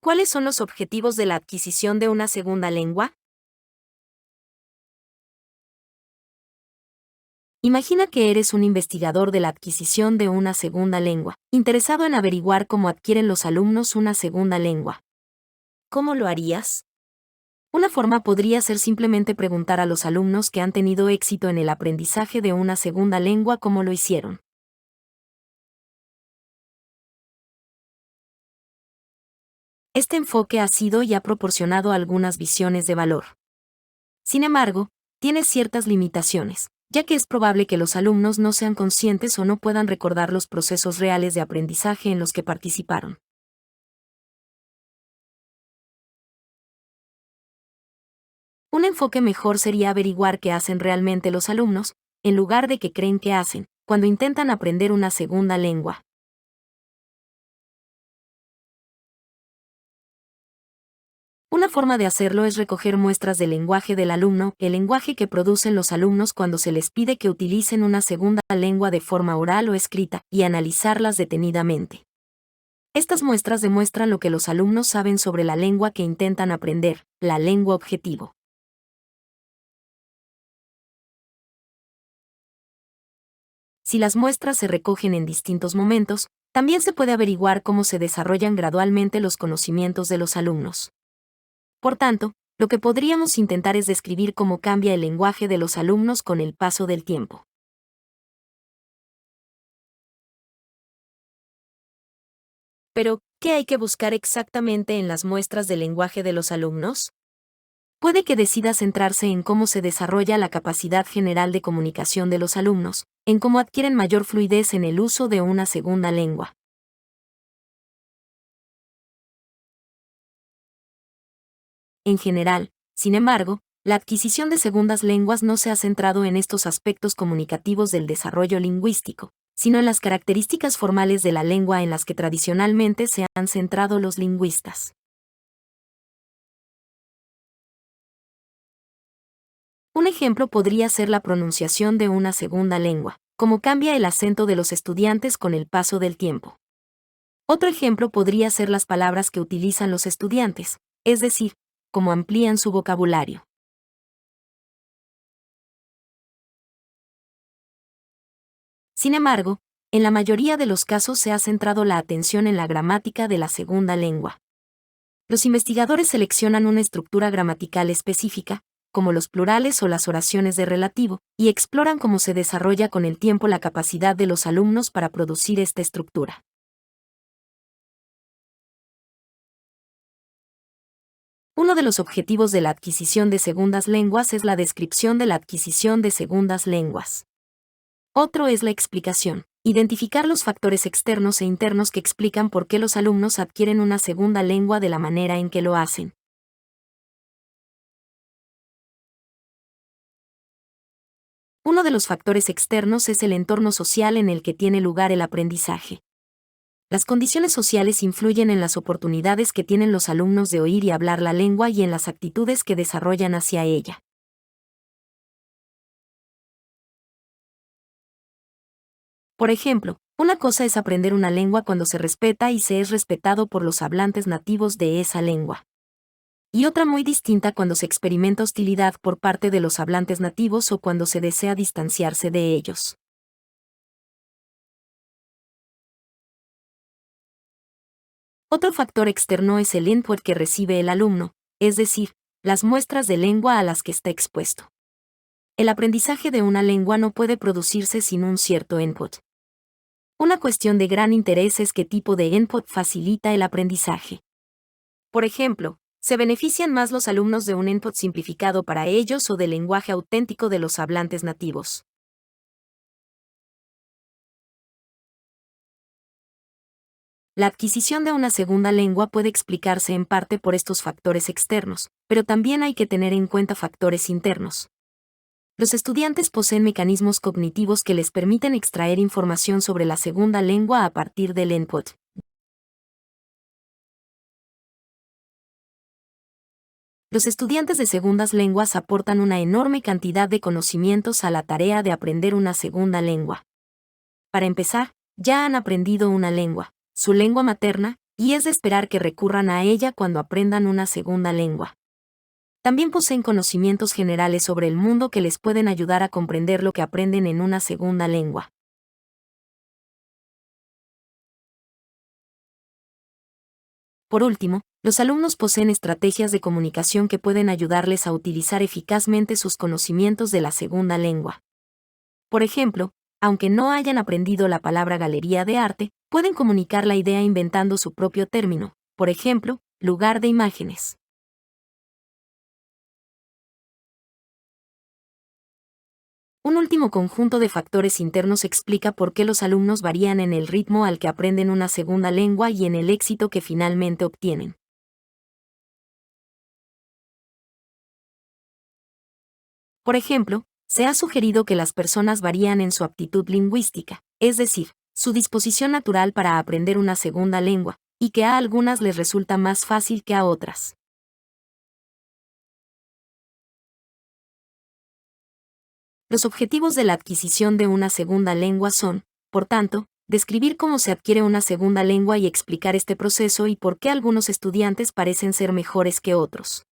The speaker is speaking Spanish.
¿Cuáles son los objetivos de la adquisición de una segunda lengua? Imagina que eres un investigador de la adquisición de una segunda lengua, interesado en averiguar cómo adquieren los alumnos una segunda lengua. ¿Cómo lo harías? Una forma podría ser simplemente preguntar a los alumnos que han tenido éxito en el aprendizaje de una segunda lengua cómo lo hicieron. Este enfoque ha sido y ha proporcionado algunas visiones de valor. Sin embargo, tiene ciertas limitaciones, ya que es probable que los alumnos no sean conscientes o no puedan recordar los procesos reales de aprendizaje en los que participaron. Un enfoque mejor sería averiguar qué hacen realmente los alumnos, en lugar de qué creen que hacen, cuando intentan aprender una segunda lengua. Una forma de hacerlo es recoger muestras del lenguaje del alumno, el lenguaje que producen los alumnos cuando se les pide que utilicen una segunda lengua de forma oral o escrita, y analizarlas detenidamente. Estas muestras demuestran lo que los alumnos saben sobre la lengua que intentan aprender, la lengua objetivo. Si las muestras se recogen en distintos momentos, también se puede averiguar cómo se desarrollan gradualmente los conocimientos de los alumnos. Por tanto, lo que podríamos intentar es describir cómo cambia el lenguaje de los alumnos con el paso del tiempo. Pero, ¿qué hay que buscar exactamente en las muestras del lenguaje de los alumnos? Puede que decida centrarse en cómo se desarrolla la capacidad general de comunicación de los alumnos, en cómo adquieren mayor fluidez en el uso de una segunda lengua. En general, sin embargo, la adquisición de segundas lenguas no se ha centrado en estos aspectos comunicativos del desarrollo lingüístico, sino en las características formales de la lengua en las que tradicionalmente se han centrado los lingüistas. Un ejemplo podría ser la pronunciación de una segunda lengua, cómo cambia el acento de los estudiantes con el paso del tiempo. Otro ejemplo podría ser las palabras que utilizan los estudiantes, es decir, cómo amplían su vocabulario. Sin embargo, en la mayoría de los casos se ha centrado la atención en la gramática de la segunda lengua. Los investigadores seleccionan una estructura gramatical específica, como los plurales o las oraciones de relativo, y exploran cómo se desarrolla con el tiempo la capacidad de los alumnos para producir esta estructura. Uno de los objetivos de la adquisición de segundas lenguas es la descripción de la adquisición de segundas lenguas. Otro es la explicación. Identificar los factores externos e internos que explican por qué los alumnos adquieren una segunda lengua de la manera en que lo hacen. Uno de los factores externos es el entorno social en el que tiene lugar el aprendizaje. Las condiciones sociales influyen en las oportunidades que tienen los alumnos de oír y hablar la lengua y en las actitudes que desarrollan hacia ella. Por ejemplo, una cosa es aprender una lengua cuando se respeta y se es respetado por los hablantes nativos de esa lengua. Y otra muy distinta cuando se experimenta hostilidad por parte de los hablantes nativos o cuando se desea distanciarse de ellos. Otro factor externo es el input que recibe el alumno, es decir, las muestras de lengua a las que está expuesto. El aprendizaje de una lengua no puede producirse sin un cierto input. Una cuestión de gran interés es qué tipo de input facilita el aprendizaje. Por ejemplo, ¿se benefician más los alumnos de un input simplificado para ellos o del lenguaje auténtico de los hablantes nativos? La adquisición de una segunda lengua puede explicarse en parte por estos factores externos, pero también hay que tener en cuenta factores internos. Los estudiantes poseen mecanismos cognitivos que les permiten extraer información sobre la segunda lengua a partir del input. Los estudiantes de segundas lenguas aportan una enorme cantidad de conocimientos a la tarea de aprender una segunda lengua. Para empezar, ya han aprendido una lengua, su lengua materna, y es de esperar que recurran a ella cuando aprendan una segunda lengua. También poseen conocimientos generales sobre el mundo que les pueden ayudar a comprender lo que aprenden en una segunda lengua. Por último, los alumnos poseen estrategias de comunicación que pueden ayudarles a utilizar eficazmente sus conocimientos de la segunda lengua. Por ejemplo, aunque no hayan aprendido la palabra galería de arte, pueden comunicar la idea inventando su propio término, por ejemplo, lugar de imágenes. Un último conjunto de factores internos explica por qué los alumnos varían en el ritmo al que aprenden una segunda lengua y en el éxito que finalmente obtienen. Por ejemplo, se ha sugerido que las personas varían en su aptitud lingüística, es decir, su disposición natural para aprender una segunda lengua, y que a algunas les resulta más fácil que a otras. Los objetivos de la adquisición de una segunda lengua son, por tanto, describir cómo se adquiere una segunda lengua y explicar este proceso y por qué algunos estudiantes parecen ser mejores que otros.